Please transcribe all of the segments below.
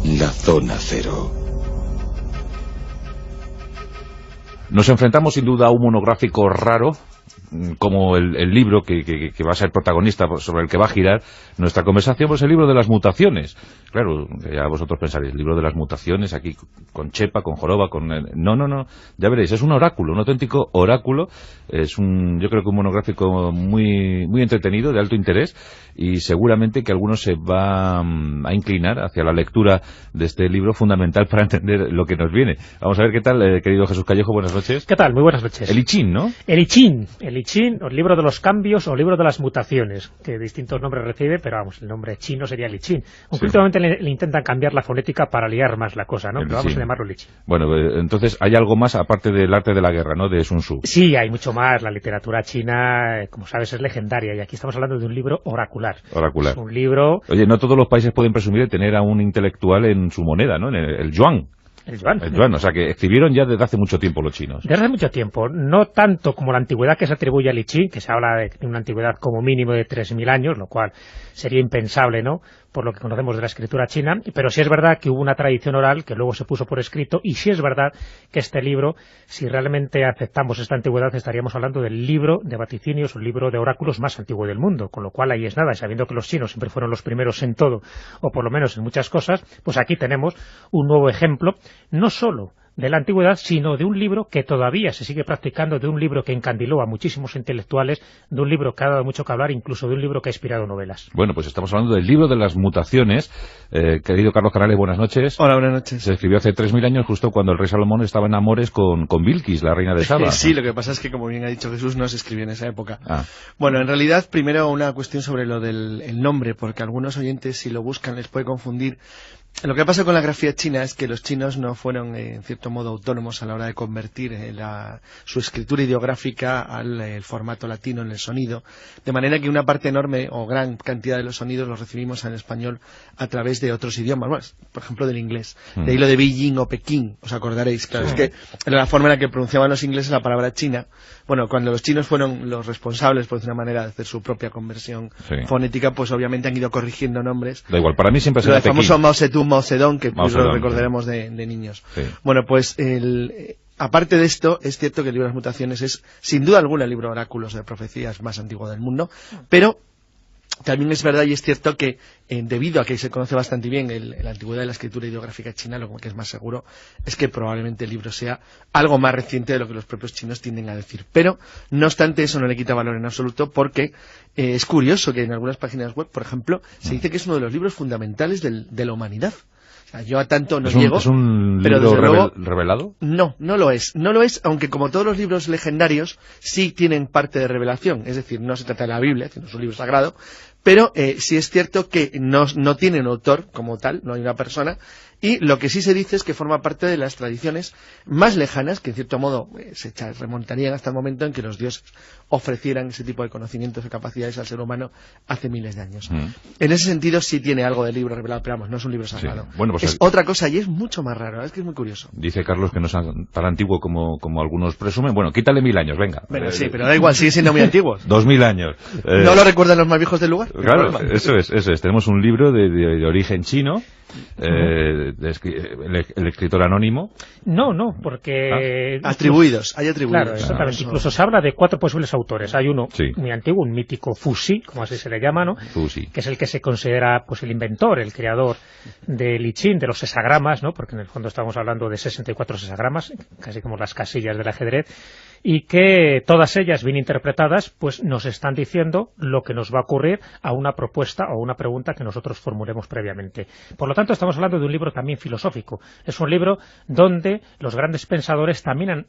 La Zona Cero. Nos enfrentamos sin duda a un monográfico raro, como el libro que va a ser protagonista, sobre el que va a girar nuestra conversación, pues el libro de las mutaciones. Claro, ya vosotros pensaréis, el libro de las mutaciones, aquí con Chepa, con Joroba, con... No, ya veréis, es un oráculo, un auténtico oráculo. Es yo creo que un monográfico muy entretenido, de alto interés, y seguramente que algunos se va a inclinar hacia la lectura de este libro fundamental para entender lo que nos viene. Vamos a ver qué tal, querido Jesús Callejo, buenas noches. ¿Qué tal? Muy buenas noches. El I Ching, ¿no? El I Ching, o el libro de los cambios, o el libro de las mutaciones, que distintos nombres recibe, pero vamos, el nombre chino sería el I Ching. Aunque últimamente le intentan cambiar la fonética para liar más la cosa, ¿no? Pero vamos a llamarlo el I Ching. Bueno, entonces hay algo más aparte del arte de la guerra, ¿no?, de Sun Tzu. Sí, hay mucho más. La literatura china, como sabes, es legendaria, y aquí estamos hablando de un libro oracular. Oracular. Es un libro... Oye, no todos los países pueden presumir de tener a un intelectual en su moneda, ¿no?, en el yuan. El yuan. El yuan, o sea que escribieron ya desde hace mucho tiempo los chinos. Desde hace mucho tiempo, no tanto como la antigüedad que se atribuye al I Ching, que se habla de una antigüedad como mínimo de 3.000 años, lo cual sería impensable, ¿no?, por lo que conocemos de la escritura china, pero sí es verdad que hubo una tradición oral que luego se puso por escrito, y sí es verdad que este libro, si realmente aceptamos esta antigüedad, estaríamos hablando del libro de vaticinios, un libro de oráculos más antiguo del mundo, con lo cual ahí es nada, sabiendo que los chinos siempre fueron los primeros en todo, o por lo menos en muchas cosas, pues aquí tenemos un nuevo ejemplo, no solo de la antigüedad, sino de un libro que todavía se sigue practicando, de un libro que encandiló a muchísimos intelectuales, de un libro que ha dado mucho que hablar, incluso de un libro que ha inspirado novelas. Bueno, pues estamos hablando del libro de las mutaciones. Querido Carlos Canales, buenas noches. Hola, buenas noches. Se escribió hace 3.000 años, justo cuando el rey Salomón estaba en amores con Bilquis, la reina de Saba. Sí, lo que pasa es que, como bien ha dicho Jesús, no se escribió en esa época. Ah. Bueno, en realidad, primero una cuestión sobre lo del nombre, porque algunos oyentes, si lo buscan, les puede confundir. Lo que pasa con la grafía china es que los chinos no fueron, en cierto modo, autónomos a la hora de convertir su escritura ideográfica al formato latino en el sonido, de manera que una parte enorme o gran cantidad de los sonidos los recibimos en español a través de otros idiomas, bueno, por ejemplo del inglés. De ahí lo de Beijing o Pekín, os acordaréis, claro, es que la forma en la que pronunciaban los ingleses la palabra china, bueno, cuando los chinos fueron los responsables, por decir una manera, de hacer su propia conversión fonética, pues obviamente han ido corrigiendo nombres. Da igual, para mí siempre será Pekín. El famoso Mao Zedong, Mao Zedong, que Mao Zedong, lo recordaremos de niños. Sí. Bueno, pues aparte de esto, es cierto que el libro de las mutaciones es, sin duda alguna, el libro de oráculos de profecías más antiguo del mundo, pero también es verdad y es cierto que, debido a que se conoce bastante bien la antigüedad de la escritura ideográfica china, lo que es más seguro es que probablemente el libro sea algo más reciente de lo que los propios chinos tienden a decir. Pero, no obstante, eso no le quita valor en absoluto, porque es curioso que en algunas páginas web, por ejemplo, se dice que es uno de los libros fundamentales de la humanidad. Yo a tanto no llego. ¿Es un pero libro desde luego, revelado? No lo es. No lo es, aunque como todos los libros legendarios sí tienen parte de revelación. Es decir, no se trata de la Biblia, que no es un libro sagrado, pero sí es cierto que no tiene un autor como tal, no hay una persona, y lo que sí se dice es que forma parte de las tradiciones más lejanas, que en cierto modo se remontarían hasta el momento en que los dioses ofrecieran ese tipo de conocimientos y capacidades al ser humano hace miles de años. En ese sentido sí tiene algo de libro revelado, pero vamos, no es un libro sagrado. Sí. Bueno, pues es otra cosa y es mucho más raro, es que es muy curioso. Dice Carlos que no es tan antiguo como algunos presumen. Bueno, quítale 1.000 años, venga. Bueno, sí, pero da igual, sigue siendo muy antiguo. 2.000 años. ¿No lo recuerdan los más viejos del lugar? Claro, eso es. Tenemos un libro de origen chino, el escritor anónimo. No, porque... Atribuidos, hay atribuidos. Claro, exactamente. Incluso se habla de 4 posibles autores. Hay uno muy antiguo, un mítico Fuxi, como así se le llama, ¿no? Fuxi. Que es el que se considera pues el inventor, el creador del I Ching, de los sesagramas, ¿no? Porque en el fondo estamos hablando de 64 sesagramas, casi como las casillas del ajedrez, y que todas ellas bien interpretadas pues nos están diciendo lo que nos va a ocurrir a una propuesta o una pregunta que nosotros formulemos previamente. Por lo tanto, estamos hablando de un libro también filosófico. Es un libro donde los grandes pensadores también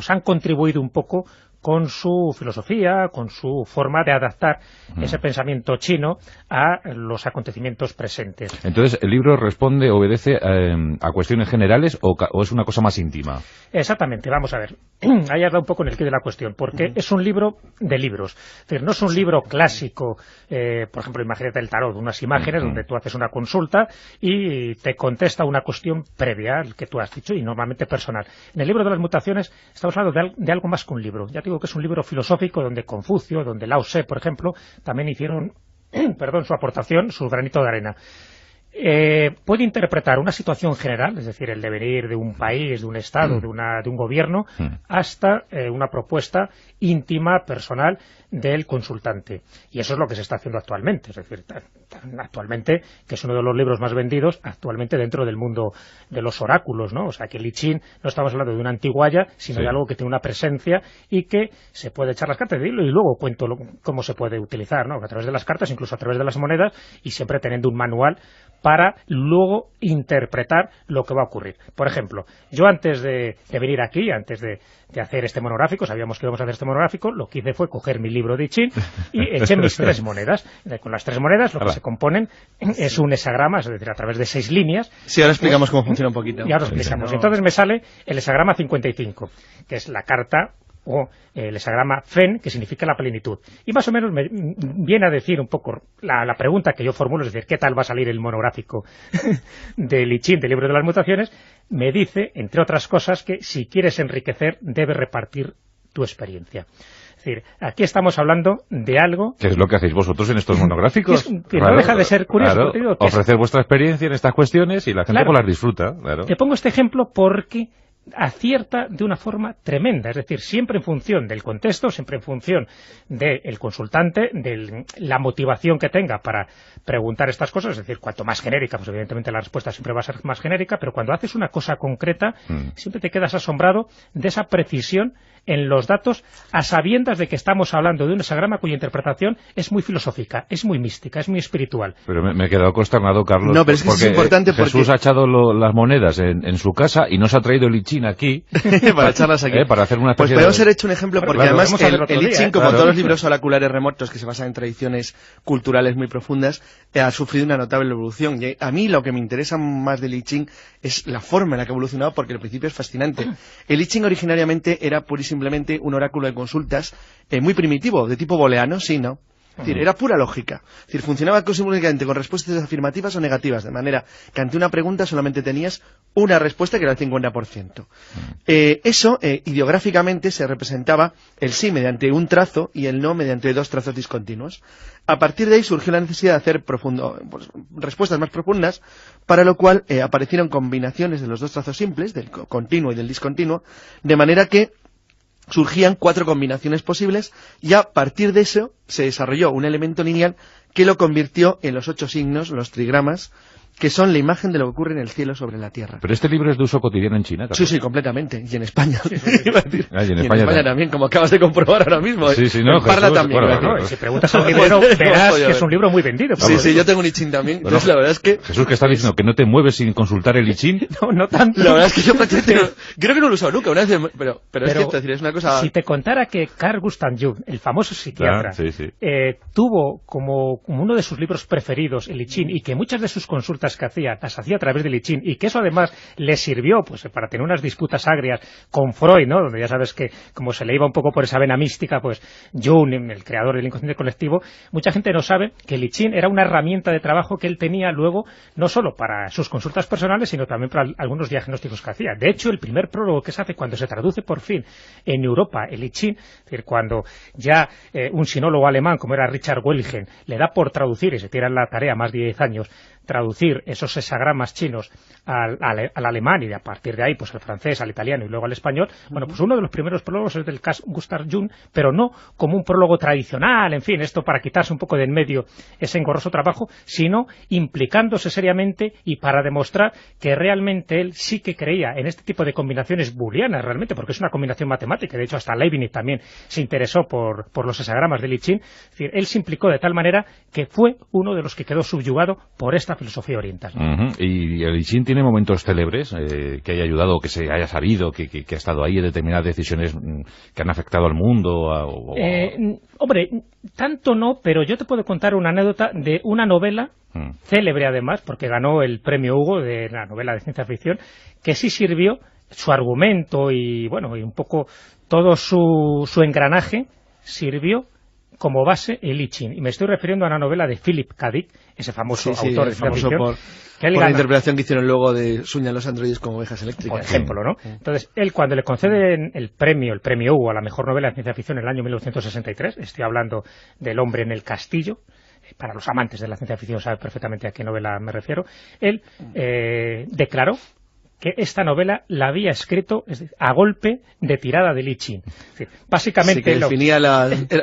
han contribuido un poco con su filosofía, con su forma de adaptar ese pensamiento chino a los acontecimientos presentes. Entonces, ¿el libro obedece a cuestiones generales o es una cosa más íntima? Exactamente, vamos a ver. Ahí has dado un poco en el quid de la cuestión, porque es un libro de libros. Es decir, no es un libro clásico, por ejemplo, imagínate el tarot, unas imágenes donde tú haces una consulta y te contesta una cuestión previa al que tú has dicho y normalmente personal. En el libro de las mutaciones estamos hablando de algo más que un libro. Ya te digo que es un libro filosófico donde Confucio, donde Lao Tse, por ejemplo, también hicieron su aportación, su granito de arena. puede interpretar una situación general, es decir, el devenir de un país, de un Estado, de un gobierno, hasta una propuesta íntima, personal, del consultante. Y eso es lo que se está haciendo actualmente, es decir, actualmente, que es uno de los libros más vendidos actualmente dentro del mundo de los oráculos, ¿no? O sea, que el I Ching no estamos hablando de una antiguaya, sino de algo que tiene una presencia y que se puede echar las cartas, y luego cuento cómo se puede utilizar, ¿no? A través de las cartas, incluso a través de las monedas, y siempre teniendo un manual para luego interpretar lo que va a ocurrir. Por ejemplo, yo antes de venir aquí, antes de hacer este monográfico, sabíamos que íbamos a hacer este monográfico, lo que hice fue coger mi libro de I Ching y eché mis 3 monedas. Con las 3 monedas lo que se componen es un hexagrama, es decir, a través de 6 líneas. Sí, ahora explicamos cómo funciona un poquito. Y ahora lo explicamos. Entonces me sale el hexagrama 55, que es la carta o el hexagrama Fen, que significa la plenitud. Y más o menos me viene a decir un poco la pregunta que yo formulo, es decir, ¿qué tal va a salir el monográfico del I Ching, del libro de las mutaciones? Me dice, entre otras cosas, que si quieres enriquecer, debes repartir tu experiencia. Es decir, aquí estamos hablando de algo... ¿Qué es lo que hacéis vosotros en estos monográficos? Que no deja de ser curioso. Claro, ofrecer vuestra experiencia en estas cuestiones y la gente pues las disfruta. Claro. Te pongo este ejemplo porque acierta de una forma tremenda, es decir, siempre en función del contexto, siempre en función del consultante, de la motivación que tenga para preguntar estas cosas, es decir, cuanto más genérica, pues evidentemente la respuesta siempre va a ser más genérica, pero cuando haces una cosa concreta, siempre te quedas asombrado de esa precisión en los datos, a sabiendas de que estamos hablando de un hexagrama cuya interpretación es muy filosófica, es muy mística, es muy espiritual. Pero me he quedado consternado, Carlos, no, pero es que porque es importante Jesús ha echado las monedas en su casa y no se ha traído el I Ching aquí para echarlas aquí. Para hacer una pues podemos haber hecho un ejemplo, porque además el I Ching, como todos los libros oraculares remotos que se basan en tradiciones culturales muy profundas, ha sufrido una notable evolución. Y a mí lo que me interesa más del I Ching es la forma en la que ha evolucionado, porque el principio es fascinante. El I Ching originariamente era pura y simplemente un oráculo de consultas muy primitivo, de tipo booleano, sí, ¿no? Es decir, era pura lógica. Es decir, funcionaba únicamente con respuestas afirmativas o negativas, de manera que ante una pregunta solamente tenías una respuesta, que era el 50%. Eso, ideográficamente, se representaba el sí mediante un trazo y el no mediante 2 trazos discontinuos. A partir de ahí surgió la necesidad de hacer respuestas más profundas, para lo cual aparecieron combinaciones de los 2 trazos simples, del continuo y del discontinuo, de manera que surgían 4 combinaciones posibles, y a partir de eso se desarrolló un elemento lineal que lo convirtió en los 8 signos, los trigramas, que son la imagen de lo que ocurre en el cielo sobre la tierra. Pero este libro es de uso cotidiano en China, Carlos. Sí, completamente. Y en España. Y en España también, como acabas de comprobar ahora mismo. Sí, no, Parla también. Si preguntas a un librero, verás que es un libro muy vendido. Sí, yo tengo un I Ching también. Bueno, entonces, la verdad es que... Jesús, ¿qué está diciendo? ¿Que no te mueves sin consultar el I Ching? No tanto. La verdad es que yo prácticamente creo que no lo he usado nunca. Una vez, pero es cierto, es decir, es una cosa... Si te contara que Carl Gustav Jung, el famoso psiquiatra, tuvo como uno de sus libros preferidos el I Ching, y que muchas de sus consultas que hacía las hacía a través del I Ching, y que eso además le sirvió pues para tener unas disputas agrias con Freud, ¿no? Donde ya sabes que como se le iba un poco por esa vena mística, pues Jung, el creador del inconsciente colectivo, mucha gente no sabe que el I Ching era una herramienta de trabajo que él tenía luego no solo para sus consultas personales, sino también para algunos diagnósticos que hacía. De hecho, el primer prólogo que se hace cuando se traduce por fin en Europa el I Ching, es decir, cuando ya un sinólogo alemán como era Richard Welgen le da por traducir, y se tira en la tarea más de 10 años, traducir esos hexagramas chinos al alemán, y a partir de ahí pues al francés, al italiano y luego al español. Bueno, pues uno de los primeros prólogos es del Carl Gustav Jung, pero no como un prólogo tradicional, en fin, esto para quitarse un poco de en medio ese engorroso trabajo, sino implicándose seriamente y para demostrar que realmente él sí que creía en este tipo de combinaciones booleanas realmente, porque es una combinación matemática. De hecho, hasta Leibniz también se interesó por los hexagramas del I Ching. Es decir, él se implicó de tal manera que fue uno de los que quedó subyugado por esta filosofía oriental. Y el I Ching tiene momentos célebres que haya ayudado, que se haya sabido, que ha estado ahí en determinadas decisiones que han afectado al mundo. Hombre, tanto no, pero yo te puedo contar una anécdota de una novela célebre además, porque ganó el premio Hugo de la novela de ciencia ficción, que sí sirvió su argumento y bueno, y un poco todo su engranaje sirvió como base el I Ching. Y me estoy refiriendo a una novela de Philip K. Dick, ese famoso autor de ciencia ficción, por la interpretación que hicieron luego de Sueñan los androides como ovejas eléctricas. Por ejemplo, ¿no? Entonces, él cuando le conceden el premio Hugo a la mejor novela de ciencia ficción en el año 1963, estoy hablando del Hombre en el castillo, para los amantes de la ciencia ficción sabe perfectamente a qué novela me refiero, él declaró que esta novela la había escrito a golpe de tirada de Li Qin. Básicamente... Sí, que definía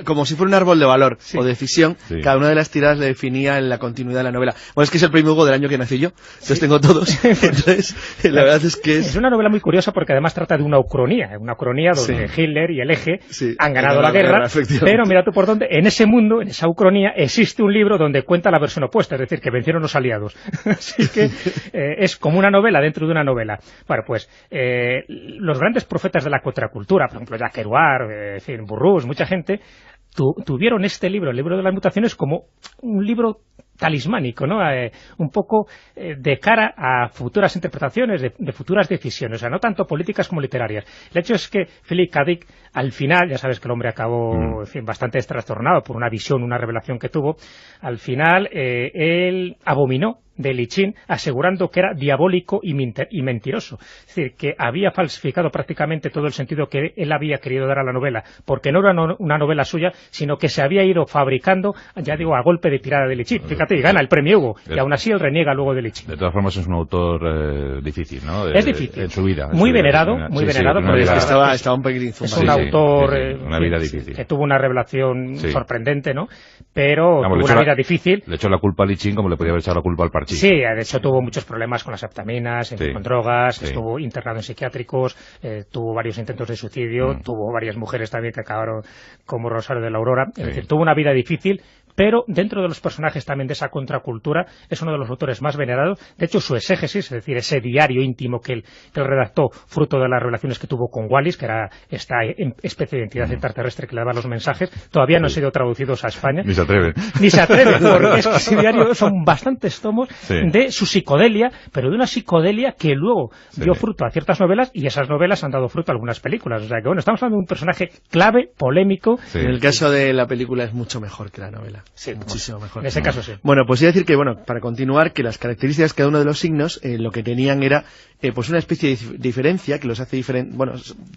como si fuera un árbol de valor o de fisión, cada una de las tiradas le definía la continuidad de la novela. Bueno, es que es el premio Hugo del año que nací yo, entonces tengo todos. Entonces, la verdad es que es una novela muy curiosa porque además trata de una ucronía donde Hitler y el Eje han ganado la guerra, pero mira tú por dónde, en ese mundo, en esa ucronía, existe un libro donde cuenta la versión opuesta, es decir, que vencieron los aliados. Así que es como una novela dentro de una novela. Bueno, pues los grandes profetas de la contracultura, por ejemplo, Jacques Kerouac, Burroughs, mucha gente, tuvieron este libro, el libro de las mutaciones, como un libro talismánico, ¿no? Un poco de cara a futuras interpretaciones, de futuras decisiones, o sea, no tanto políticas como literarias. El hecho es que Philip K. Dick, al final, ya sabes que el hombre acabó bastante trastornado por una visión, una revelación que tuvo, al final él abominó de Li Qin, asegurando que era diabólico y mentiroso. Es decir, que había falsificado prácticamente todo el sentido que él había querido dar a la novela, porque no era una novela suya, sino que se había ido fabricando, ya digo, a golpe de tirada de Li Qin. Fíjate, y gana el premio Hugo, y aún así él reniega luego de Li Qin. De todas formas es un autor difícil, ¿no? Es difícil. En su vida. Muy venerado, porque estaba un poquito es un autor una vida difícil. Que tuvo una revelación sorprendente, ¿no? Pero tuvo una vida difícil. Le echó la culpa a Li Qin como le podía haber echado la culpa al Parchís. Sí, de hecho tuvo muchos problemas con las aptaminas, con drogas, estuvo internado en psiquiátricos, tuvo varios intentos de suicidio, tuvo varias mujeres también que acabaron como Rosario de la Aurora, es decir, tuvo una vida difícil, pero dentro de los personajes también de esa contracultura es uno de los autores más venerados. De hecho, su exégesis, es decir, ese diario íntimo que él redactó, fruto de las relaciones que tuvo con Wallis, que era esta especie de entidad extraterrestre que le daba los mensajes, todavía no han sido traducidos a España. Ni se atreven. Ni se atreven, porque es que ese diario son bastantes tomos de su psicodelia, pero de una psicodelia que luego dio fruto a ciertas novelas, y esas novelas han dado fruto a algunas películas. O sea que, bueno, estamos hablando de un personaje clave, polémico. En el caso de la película es mucho mejor que la novela. Sí, muchísimo mejor. En ese caso sí. Bueno, pues iba a decir que, para continuar, que las características de cada uno de los signos, lo que tenían era pues una especie de diferencia que los hace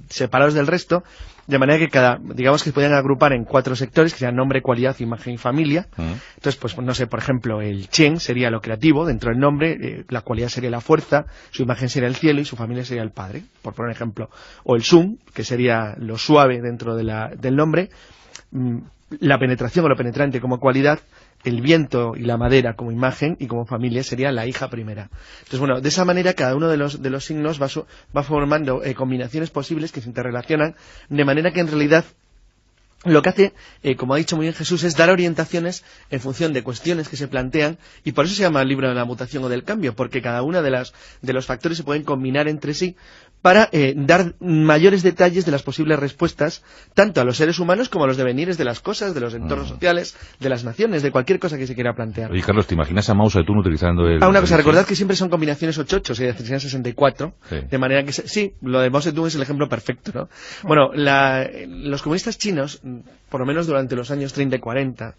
separados del resto, de manera que digamos que se podían agrupar en 4 sectores, que sean nombre, cualidad, imagen y familia. Entonces, pues no sé, por ejemplo, el Chen sería lo creativo dentro del nombre, la cualidad sería la fuerza, su imagen sería el cielo y su familia sería el padre, por poner ejemplo. O el Sun, que sería lo suave dentro del nombre, la penetración o lo penetrante como cualidad, el viento y la madera como imagen, y como familia sería la hija primera. Entonces, de esa manera cada uno de los signos va formando combinaciones posibles que se interrelacionan, de manera que en realidad lo que hace, como ha dicho muy bien Jesús, es dar orientaciones en función de cuestiones que se plantean, y por eso se llama el libro de la mutación o del cambio, porque cada uno de los factores se pueden combinar entre sí para dar mayores detalles de las posibles respuestas, tanto a los seres humanos como a los devenires de las cosas, de los entornos sociales, de las naciones, de cualquier cosa que se quiera plantear. Oye, Carlos, ¿te imaginas a Mao Zedong utilizando una cosa, recordad que siempre son combinaciones 8-8, serían 64, de manera que lo de Mao Zedong es el ejemplo perfecto, ¿no? Bueno, los comunistas chinos, por lo menos durante los años 30 y 40,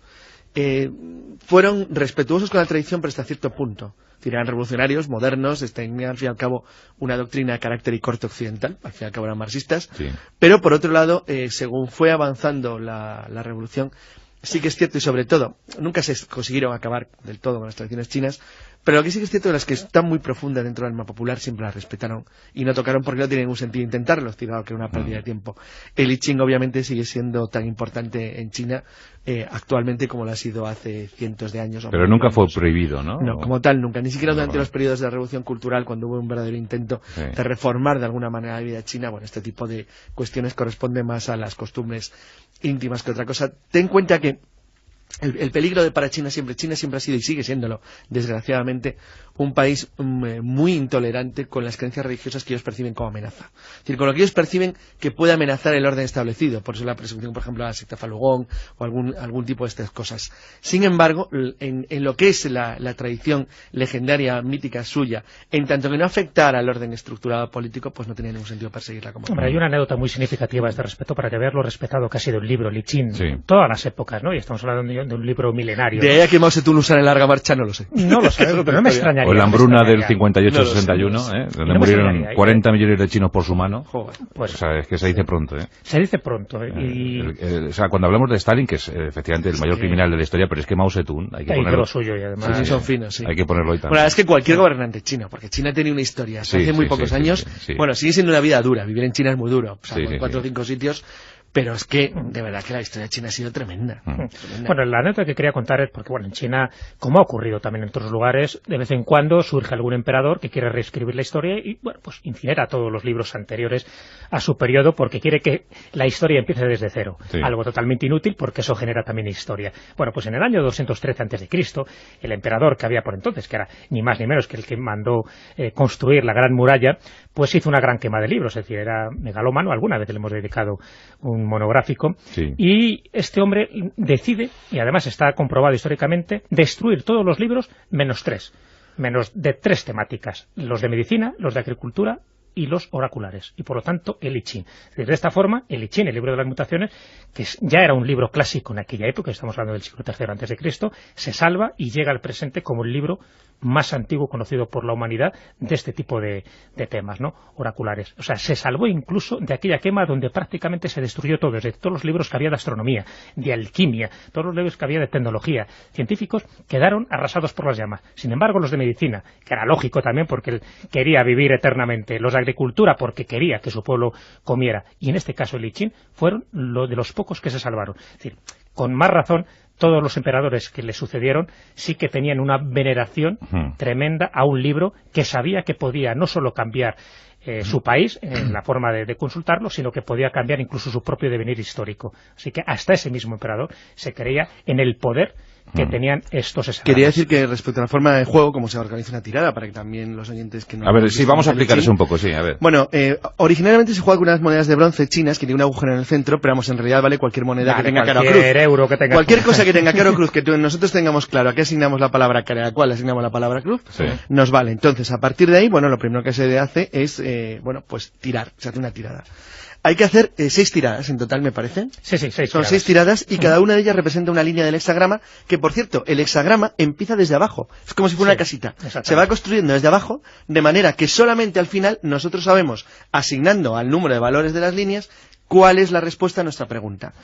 fueron respetuosos con la tradición, pero hasta cierto punto. Es decir, eran revolucionarios, modernos, tenían al fin y al cabo una doctrina de carácter y corte occidental, al fin y al cabo eran marxistas, pero por otro lado, según fue avanzando la revolución, sí que es cierto, y sobre todo, nunca se consiguieron acabar del todo con las tradiciones chinas, pero lo que sí que es cierto es que las que están muy profundas dentro del alma popular siempre las respetaron y no tocaron porque no tiene ningún sentido intentarlo, que era una pérdida de tiempo. El I Ching obviamente sigue siendo tan importante en China actualmente como lo ha sido hace cientos de años. Pero nunca fue prohibido, ¿no? No, como tal, nunca. Ni siquiera durante los periodos de la Revolución Cultural, cuando hubo un verdadero intento de reformar de alguna manera la vida china. Bueno, este tipo de cuestiones corresponden más a las costumbres íntimas que otra cosa. Ten en cuenta que el peligro para China siempre ha sido y sigue siéndolo, desgraciadamente, un país muy intolerante con las creencias religiosas que ellos perciben como amenaza. Es decir, con lo que ellos perciben que puede amenazar el orden establecido, por eso la persecución, por ejemplo, a la secta Falun Gong o algún tipo de estas cosas. Sin embargo, en lo que es la tradición legendaria, mítica suya, en tanto que no afectara al orden estructurado político, pues no tenía ningún sentido perseguirla como... Hombre, hay una anécdota muy significativa a este respecto para que veas lo respetado que ha sido el libro Li Qin en todas las épocas, ¿no? Y estamos hablando de de un libro milenario. De ahí a que Mao Zedong usara en larga marcha, no lo sé. No lo sé, pero no me extrañaría. O la hambruna del 58-61, donde No murieron 40 millones de chinos por su mano. Joder. Pues, o sea, es que se dice pronto, ¿eh? Se dice pronto. O sea, cuando hablamos de Stalin, que es efectivamente el mayor criminal de la historia, pero es que Mao Zedong, hay que ponerlo. Lo suyo y además. Sí, son finos, sí. Hay que ponerlo ahí también. Bueno, es que cualquier gobernante chino, porque China tiene una historia hace muy pocos años. Bueno, sigue siendo una vida dura. Vivir en China es muy duro. O sea, en 4 o 5 sitios. Pero es que, de verdad, que la historia china ha sido tremenda. Bueno, la anécdota que quería contar es porque, bueno, en China, como ha ocurrido también en otros lugares, de vez en cuando surge algún emperador que quiere reescribir la historia y, bueno, pues incinera todos los libros anteriores a su periodo porque quiere que la historia empiece desde cero. Sí. Algo totalmente inútil porque eso genera también historia. Bueno, pues en el año 213 a.C., el emperador que había por entonces, que era ni más ni menos que el que mandó construir la Gran Muralla, pues hizo una gran quema de libros, es decir, era megalómano. Alguna vez le hemos dedicado un monográfico, y este hombre decide, y además está comprobado históricamente, destruir todos los libros menos 3 de 3 temáticas: los de medicina, los de agricultura y los oraculares, y por lo tanto el I Ching. De esta forma, el I Ching, el libro de las mutaciones, que ya era un libro clásico en aquella época, estamos hablando del siglo III a.C., se salva y llega al presente como el libro más antiguo conocido por la humanidad de este tipo de temas, ¿no? Oraculares. O sea, se salvó incluso de aquella quema donde prácticamente se destruyó todo, desde todos los libros que había de astronomía, de alquimia, todos los libros que había de tecnología, científicos, quedaron arrasados por las llamas. Sin embargo, los de medicina, que era lógico también porque él quería vivir eternamente, los de agricultura porque quería que su pueblo comiera, y en este caso el I Ching, fueron de los pocos que se salvaron. Es decir, con más razón, todos los emperadores que le sucedieron sí que tenían una veneración tremenda a un libro que sabía que podía no solo cambiar su país en la forma de consultarlo, sino que podía cambiar incluso su propio devenir histórico. Así que hasta ese mismo emperador se creía en el poder que tenían estos escenarios. Quería decir que respecto a la forma de juego, cómo se organiza una tirada, para que también los oyentes que no... A ver, sí, vamos a explicar eso un poco, sí, a ver. Bueno, originalmente se juega con unas monedas de bronce chinas que tiene un agujero en el centro, pero vamos, en realidad vale cualquier moneda que tenga cara o cruz. Euro que tenga cualquier cosa que tenga cara o cruz, que nosotros tengamos claro a qué asignamos la palabra cara, a cuál asignamos la palabra cruz, nos vale. Entonces, a partir de ahí, bueno, lo primero que se hace es, bueno, pues tirar, se hace una tirada. Hay que hacer 6 tiradas en total, me parece. Sí, 6 Son 6 tiradas y cada una de ellas representa una línea del hexagrama, que por cierto, el hexagrama empieza desde abajo. Es como si fuera una casita. Se va construyendo desde abajo, de manera que solamente al final nosotros sabemos, asignando al número de valores de las líneas, cuál es la respuesta a nuestra pregunta.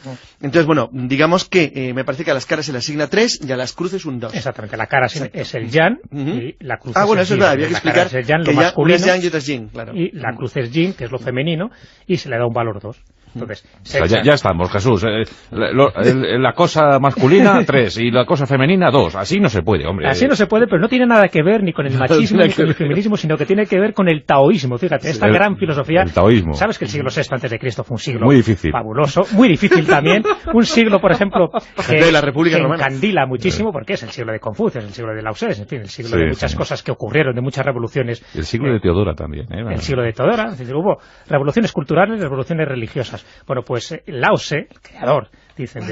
Entonces, bueno, digamos que me parece que a las caras se le asigna 3 y a las cruces un 2. Exactamente, la cara es el yan y la cruz es bueno, el eso es verdad, había que explicar es el yan, lo que masculino, una es yang y otra es yin, claro. Y la cruz es yin, que es lo femenino, y se le da un valor 2. Entonces, o sea, ya estamos, Jesús. La cosa masculina 3 y la cosa femenina 2. Así no se puede, hombre. Así no se puede, pero no tiene nada que ver ni con el machismo ni con el feminismo, sino que tiene que ver con el taoísmo. Fíjate, esta gran filosofía. El taoísmo. Sabes que el siglo VI a.C. fue un siglo muy difícil, fabuloso, muy difícil también. Un siglo, por ejemplo, que la República Romana encandila muchísimo, porque es el siglo de Confucio, es el siglo de Lao Tse, en fin, el siglo de muchas cosas que ocurrieron, de muchas revoluciones. El siglo de Teodora también. El siglo de Teodora, es decir, hubo revoluciones culturales, revoluciones religiosas. Bueno, pues Lao Tse, el creador, dicen,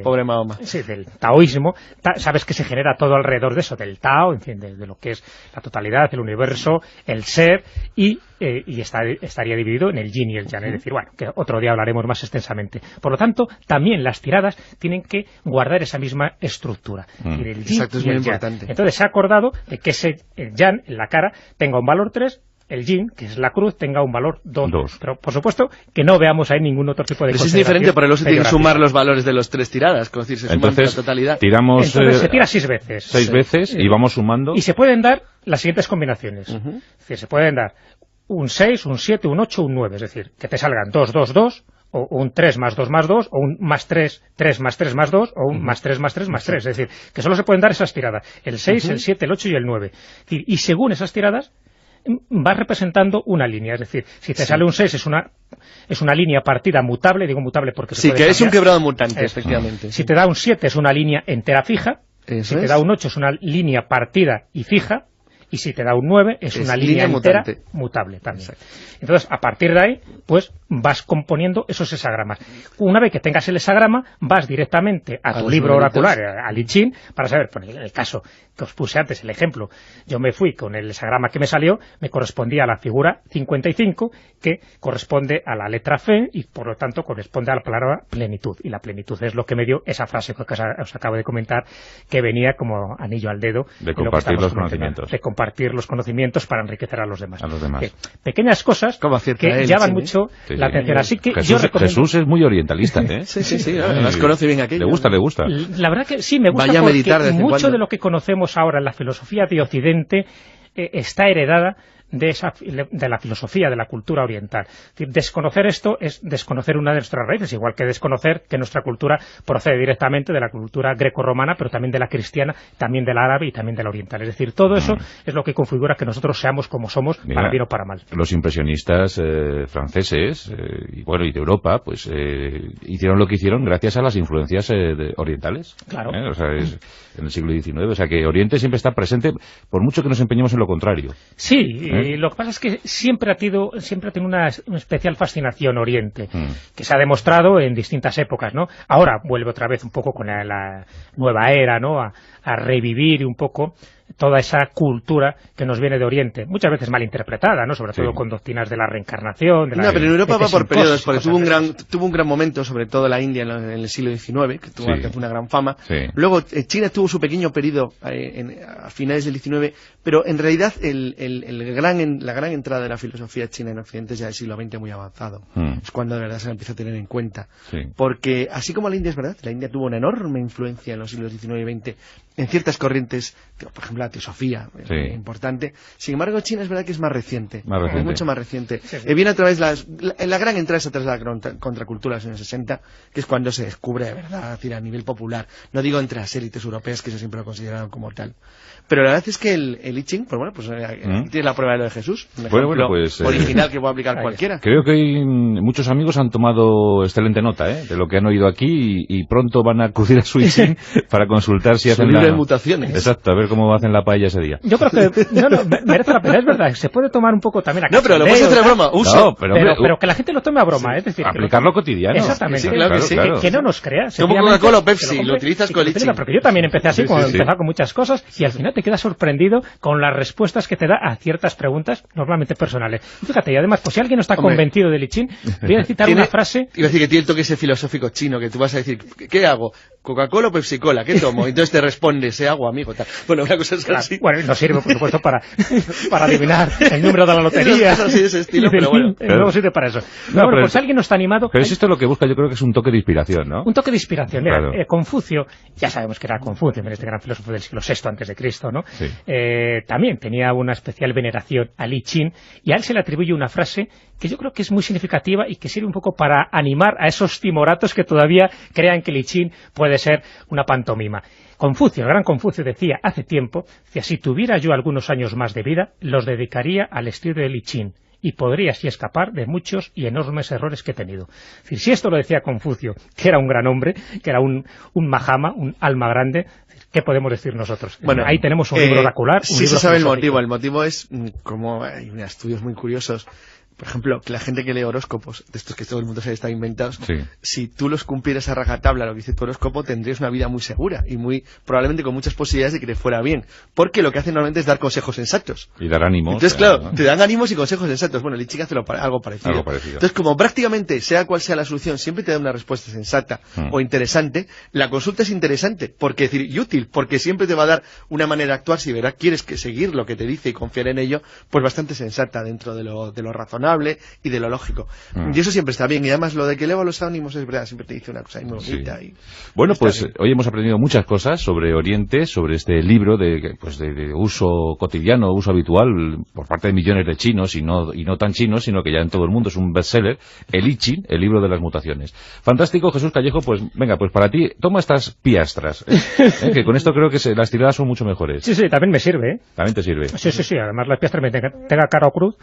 pobre Mahoma. Sí, del taoísmo, sabes que se genera todo alrededor de eso, del Tao, en fin, de lo que es la totalidad, el universo, el ser, y estaría dividido en el yin y el yang, es decir, bueno, que otro día hablaremos más extensamente. Por lo tanto, también las tiradas tienen que guardar esa misma estructura. El yin Exacto, es y muy el yang. importante. Entonces se ha acordado de que el yang en la cara tenga un valor 3, el yin, que es la cruz, tenga un valor 2. Pero, por supuesto, que no veamos ahí ningún otro tipo de consideración. Es diferente, por el se tienen que sumar los valores de los 3 tiradas, es decir, se suman la totalidad. Entonces se tira 6 veces. 6 veces y vamos sumando. Y se pueden dar las siguientes combinaciones. Es decir, se pueden dar un 6, un 7, un 8, un 9. Es decir, que te salgan 2, 2, 2, o un 3 más 2 más 2, o un más 3, 3 más 3 más 2, o un más 3 más 3 más 3. Es decir, que solo se pueden dar esas tiradas. El 6, el 7, el 8 y el 9. Es decir, y según esas tiradas vas representando una línea, es decir, si te sale un 6 es una línea partida mutable, digo mutable porque se puede que cambiar. Es un quebrado mutante, efectivamente. Si te da un 7 es una línea entera fija, si te da un 8 es una línea partida y fija, y si te da un 9 es una línea entera mutable también. Exacto. Entonces, a partir de ahí, pues vas componiendo esos hexagramas. Una vez que tengas el hexagrama, vas directamente a tu libro oracular, al I Ching, para saber, por el caso que os puse antes, el ejemplo, yo me fui con el hexagrama que me salió, me correspondía a la figura 55, que corresponde a la letra Fe, y por lo tanto corresponde a la palabra plenitud, y la plenitud es lo que me dio esa frase que os acabo de comentar, que venía como anillo al dedo de compartir los conocimientos. De compartir los conocimientos para enriquecer a los demás. Pequeñas cosas que llaman mucho la atención. Así que Jesús, yo recomiendo... Jesús es muy orientalista, ¿eh? Sí, las conoce bien aquello. Le gusta. La verdad que sí, me gusta. Vaya porque meditar mucho de lo que conocemos ahora en la filosofía de Occidente está heredada de la filosofía, de la cultura oriental. Es decir, desconocer esto es desconocer una de nuestras raíces, igual que desconocer que nuestra cultura procede directamente de la cultura greco-romana, pero también de la cristiana, también de la árabe y también de la oriental. Es decir, todo eso es lo que configura que nosotros seamos como somos, para bien o para mal. Los impresionistas franceses y de Europa, pues hicieron lo que hicieron gracias a las influencias orientales. Claro. O sea, en el siglo XIX. O sea, que Oriente siempre está presente, por mucho que nos empeñemos en lo contrario. Sí, lo que pasa es que siempre ha tenido una especial fascinación Oriente, que se ha demostrado en distintas épocas, ¿no? Ahora vuelve otra vez un poco con la nueva era, ¿no? A revivir un poco toda esa cultura que nos viene de Oriente, muchas veces mal interpretada, ¿no? Sobre todo con doctrinas de la reencarnación. Pero en Europa va por periodos, porque tuvo un gran momento, sobre todo la India en el siglo XIX, que tuvo una gran fama. Luego China tuvo su pequeño periodo a finales del XIX, pero en realidad la gran entrada de la filosofía china en Occidente es ya del siglo XX muy avanzado. Es cuando de verdad se la empieza a tener en cuenta. Porque así como la India es verdad, la India tuvo una enorme influencia en los siglos XIX y XX en ciertas corrientes, por ejemplo la teosofía, importante. Sin embargo, China es verdad que es más reciente. Es mucho más reciente. Viene a través la gran entrada es a través de la contracultura de los años 60, que es cuando se descubre de verdad, a nivel popular. No digo entre las élites europeas, que eso siempre lo consideraron como tal. Pero la verdad es que el I Ching, tiene la prueba de lo de Jesús. Un ejemplo original que puede aplicar cualquiera. Creo que muchos amigos han tomado excelente nota de lo que han oído aquí y pronto van a acudir a su I Ching para consultar si hacen de mutaciones. Exacto, a ver cómo hacen la paella ese día. Yo creo que merece la pena, es verdad, se puede tomar un poco también a No, pero lo puedes hacer a broma, pero que la gente lo tome a broma, es decir, aplicarlo cotidiano. Exactamente, claro. Que no nos crea. Como Coca-Cola o Pepsi, lo utilizas con el I Ching. Porque yo también empecé así, cuando empezaba con muchas cosas, y al final te quedas sorprendido con las respuestas que te da a ciertas preguntas, normalmente personales. Fíjate, y además, pues si alguien no está convencido del I Ching, voy a citar una frase... Iba a decir que tiene el toque ese filosófico chino, que tú vas a decir, ¿qué hago? ¿Coca-Cola o Pepsi-Cola? ¿Qué tomo? Entonces te responde, sé agua, amigo, tal. Bueno, una cosa es así. Bueno, nos sirve, por supuesto, para adivinar el número de la lotería. Así de ese estilo, pero bueno. No sirve para eso. Pues alguien no está animado... Pero es esto lo que busca, yo creo que es un toque de inspiración, ¿no? Un toque de inspiración. Mira, Confucio, ya sabemos que era Confucio, este gran filósofo del siglo VI antes de Cristo, ¿no? Sí. También tenía una especial veneración al I Ching, y a él se le atribuye una frase que yo creo que es muy significativa y que sirve un poco para animar a esos timoratos que todavía crean que el I Ching puede ser una pantomima. Confucio, el gran Confucio, decía hace tiempo, si tuviera yo algunos años más de vida, los dedicaría al estudio del I Ching, y podría así escapar de muchos y enormes errores que he tenido. Es decir, si esto lo decía Confucio, que era un gran hombre, que era un Mahama, un alma grande, ¿qué podemos decir nosotros? Bueno, ahí tenemos un libro oracular. Sí se sabe el motivo. El motivo es, como hay unos estudios muy curiosos, por ejemplo, que la gente que lee horóscopos, de estos que todo el mundo sabe están inventados, si tú los cumplieras a rajatabla lo que dice tu horóscopo, tendrías una vida muy segura y probablemente con muchas posibilidades de que te fuera bien. Porque lo que hacen normalmente es dar consejos sensatos. Y dar ánimos. Entonces, claro, te dan ánimos y consejos sensatos. Bueno, el I Ching hace algo parecido. Entonces, como prácticamente, sea cual sea la solución, siempre te da una respuesta sensata o interesante, la consulta es interesante, y útil, porque siempre te va a dar una manera de actuar, si verás quieres seguir lo que te dice y confiar en ello, pues bastante sensata dentro de lo razonable y de lo lógico. Y eso siempre está bien, y además lo de que eleva los ánimos es verdad, siempre te dice una cosa muy bonita. Bueno, pues hoy hemos aprendido muchas cosas sobre Oriente, sobre este libro de uso cotidiano, uso habitual por parte de millones de chinos y no tan chinos, sino que ya en todo el mundo es un bestseller, el I Ching, el libro de las mutaciones. Fantástico, Jesús Callejo, pues venga, pues para ti, toma estas piastras, que con esto creo que las tiradas son mucho mejores. Sí, también me sirve. También te sirve. Sí, además las piastras me tenga cara o cruz.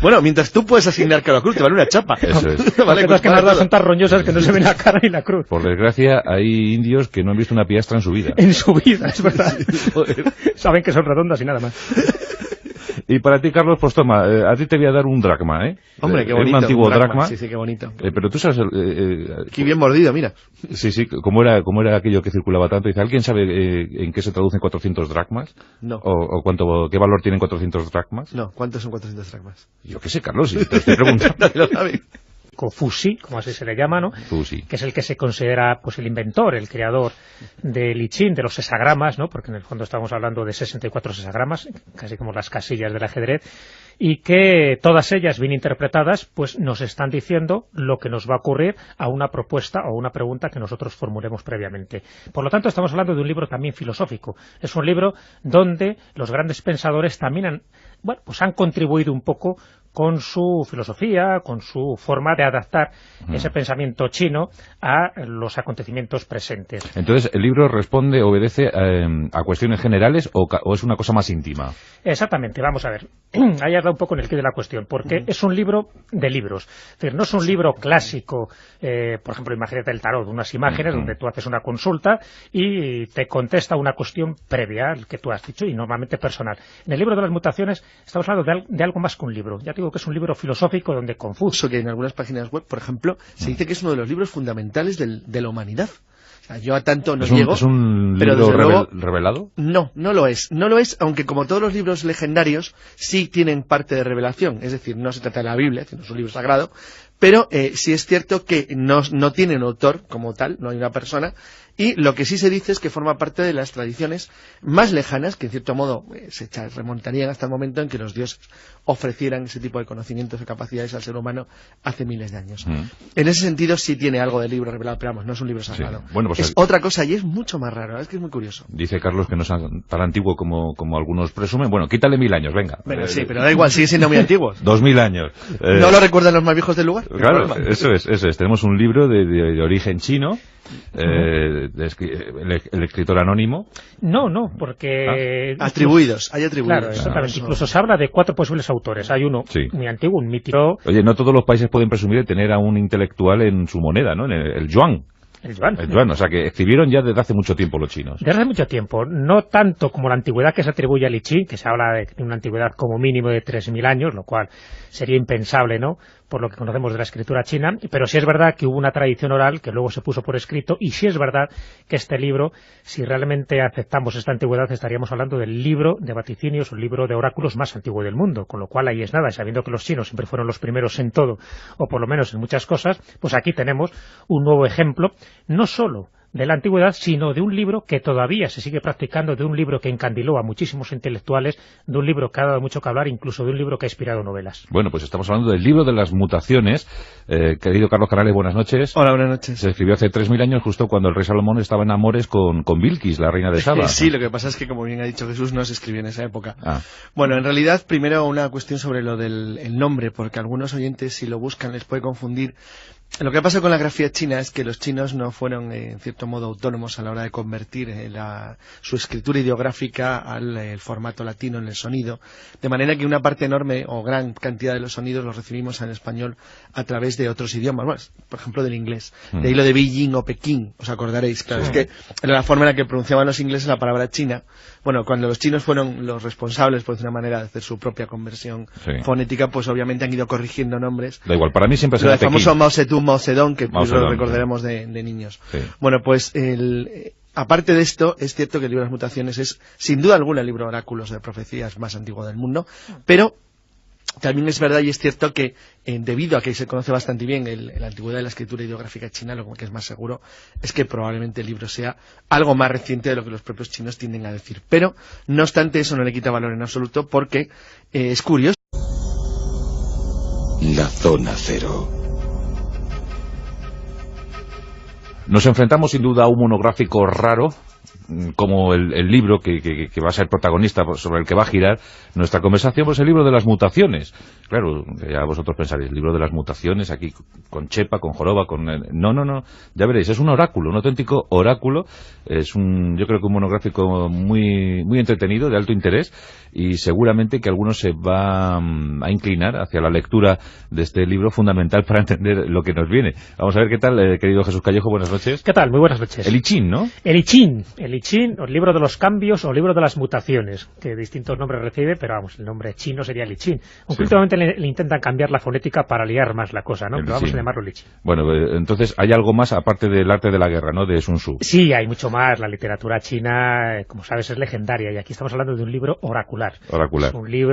Bueno, mientras tú puedes asignar cada cruz, te vale una chapa. Eso es. Vale, Las que más son tan roñosas que no se ven la cara ni la cruz. Por desgracia, hay indios que no han visto una piastra en su vida. En su vida, es verdad. Saben que son redondas y nada más. Y para ti, Carlos, pues toma, a ti te voy a dar un dracma, ¿eh? Hombre, qué Es bonito. un antiguo dracma. Sí, sí, qué bonito. Pero tú sabes... Qué bien mordido, mira. Sí, sí, ¿cómo era aquello que circulaba tanto? Dice, ¿alguien sabe en qué se traducen 400 dracmas? No. ¿O qué valor tienen 400 dracmas? No, ¿cuántos son 400 dracmas? Yo qué sé, Carlos, si te estoy preguntando. Nadie lo sabe. Fusi, como así se le llama, ¿no? Fusi. Que es el que se considera pues el inventor, el creador del I Ching, de los sesagramas, ¿no? Porque en el fondo estamos hablando de 64 sesagramas, casi como las casillas del ajedrez, y que todas ellas bien interpretadas pues nos están diciendo lo que nos va a ocurrir a una propuesta o una pregunta que nosotros formulemos previamente. Por lo tanto, estamos hablando de un libro también filosófico. Es un libro donde los grandes pensadores también han contribuido un poco con su filosofía, con su forma de adaptar ese pensamiento chino a los acontecimientos presentes. Entonces, ¿el libro obedece a cuestiones generales o es una cosa más íntima? Exactamente, vamos a ver. Ahí has dado un poco en el quid de la cuestión, porque es un libro de libros. Es decir, no es un libro clásico, por ejemplo, imagínate el tarot, unas imágenes donde tú haces una consulta y te contesta una cuestión previa al que tú has dicho y normalmente personal. En el libro de las mutaciones estamos hablando de algo más que un libro. Ya te digo que es un libro filosófico donde Confucio, que en algunas páginas web, por ejemplo, se dice que es uno de los libros fundamentales de la humanidad. O sea, yo a tanto no llego. ¿Es un pero libro desde luego, revelado? No, no lo es. No lo es, aunque como todos los libros legendarios, sí tienen parte de revelación. Es decir, no se trata de la Biblia, que no es un libro sagrado, pero sí es cierto que no tiene un autor como tal, no hay una persona, y lo que sí se dice es que forma parte de las tradiciones más lejanas, que en cierto modo se remontarían hasta el momento en que los dioses ofrecieran ese tipo de conocimientos y capacidades al ser humano hace miles de años. En ese sentido sí tiene algo de libro revelado, pero vamos, no es un libro sagrado. Sí. Bueno, pues es otra cosa y es mucho más raro, es que es muy curioso. Dice Carlos que no es tan antiguo como algunos presumen. Bueno, quítale 1000 años, venga. Bueno, sí, pero da igual, sigue siendo muy antiguo. 2000 años. ¿No lo recuerdan los más viejos del lugar? Claro, eso es. Tenemos un libro de origen chino, el escritor anónimo. No, porque... Atribuidos, hay atribuidos. Claro, exactamente. Incluso se habla de 4 posibles autores. Hay uno muy antiguo, un mítico... Oye, no todos los países pueden presumir de tener a un intelectual en su moneda, ¿no? El yuan. El yuan, o sea que escribieron ya desde hace mucho tiempo los chinos. Desde hace mucho tiempo, no tanto como la antigüedad que se atribuye al I Ching, que se habla de una antigüedad como mínimo de 3000 años, lo cual sería impensable, ¿no?, por lo que conocemos de la escritura china, pero sí es verdad que hubo una tradición oral que luego se puso por escrito, y sí es verdad que este libro, si realmente aceptamos esta antigüedad, estaríamos hablando del libro de vaticinios, un libro de oráculos más antiguo del mundo, con lo cual ahí es nada, sabiendo que los chinos siempre fueron los primeros en todo, o por lo menos en muchas cosas, pues aquí tenemos un nuevo ejemplo, no solo de la antigüedad, sino de un libro que todavía se sigue practicando, de un libro que encandiló a muchísimos intelectuales, de un libro que ha dado mucho que hablar, incluso de un libro que ha inspirado novelas. Bueno, pues estamos hablando del libro de las mutaciones. Querido Carlos Canales, buenas noches. Hola, buenas noches. Se escribió hace 3000 años, justo cuando el rey Salomón estaba en amores con Bilquis, la reina de Saba. Sí, lo que pasa es que, como bien ha dicho Jesús, no se escribió en esa época. Ah. Bueno, en realidad, primero una cuestión sobre lo del nombre, porque algunos oyentes, si lo buscan, les puede confundir. Lo que pasa con la grafía china es que los chinos no fueron, en cierto modo, autónomos a la hora de convertir su escritura ideográfica al formato latino en el sonido, de manera que una parte enorme o gran cantidad de los sonidos los recibimos en español a través de otros idiomas, bueno, por ejemplo del inglés. De ahí lo de Beijing o Pekín, os acordaréis, claro, es que era la forma en la que pronunciaban los ingleses la palabra china. Bueno, cuando los chinos fueron los responsables, por decir una manera, de hacer su propia conversión fonética, pues obviamente han ido corrigiendo nombres. Da igual, para mí siempre será Pekín. El famoso Mao Zedong, que lo recordaremos de niños. Sí. Bueno, pues aparte de esto, es cierto que el libro de las mutaciones es, sin duda alguna, el libro de oráculos de profecías más antiguo del mundo, pero también es verdad y es cierto que, debido a que se conoce bastante bien la antigüedad de la escritura ideográfica china, lo que es más seguro es que probablemente el libro sea algo más reciente de lo que los propios chinos tienden a decir. Pero, no obstante, eso no le quita valor en absoluto, porque es curioso. La zona cero. Nos enfrentamos sin duda a un monográfico raro, como el libro que va a ser protagonista, sobre el que va a girar nuestra conversación, pues el libro de las mutaciones. Claro, ya vosotros pensaréis, el libro de las mutaciones, aquí con Chepa, con Joroba, con... No, ya veréis, es un oráculo, un auténtico oráculo, yo creo que un monográfico muy, muy entretenido, de alto interés, y seguramente que algunos se va a inclinar hacia la lectura de este libro fundamental para entender lo que nos viene. Vamos a ver qué tal, querido Jesús Callejo, buenas noches. ¿Qué tal? Muy buenas noches. El I Ching, ¿no? El I Ching, o el libro de los cambios, o el libro de las mutaciones, que distintos nombres recibe, pero vamos, el nombre chino sería el I Ching. Aunque últimamente le intentan cambiar la fonética para liar más la cosa, ¿no? Pero vamos a llamarlo el I Ching. Bueno, entonces hay algo más aparte del arte de la guerra, ¿no?, de Sun Tzu. Sí, hay mucho más. La literatura china, como sabes, es legendaria, y aquí estamos hablando de un libro oracular. Oracular. Es un libro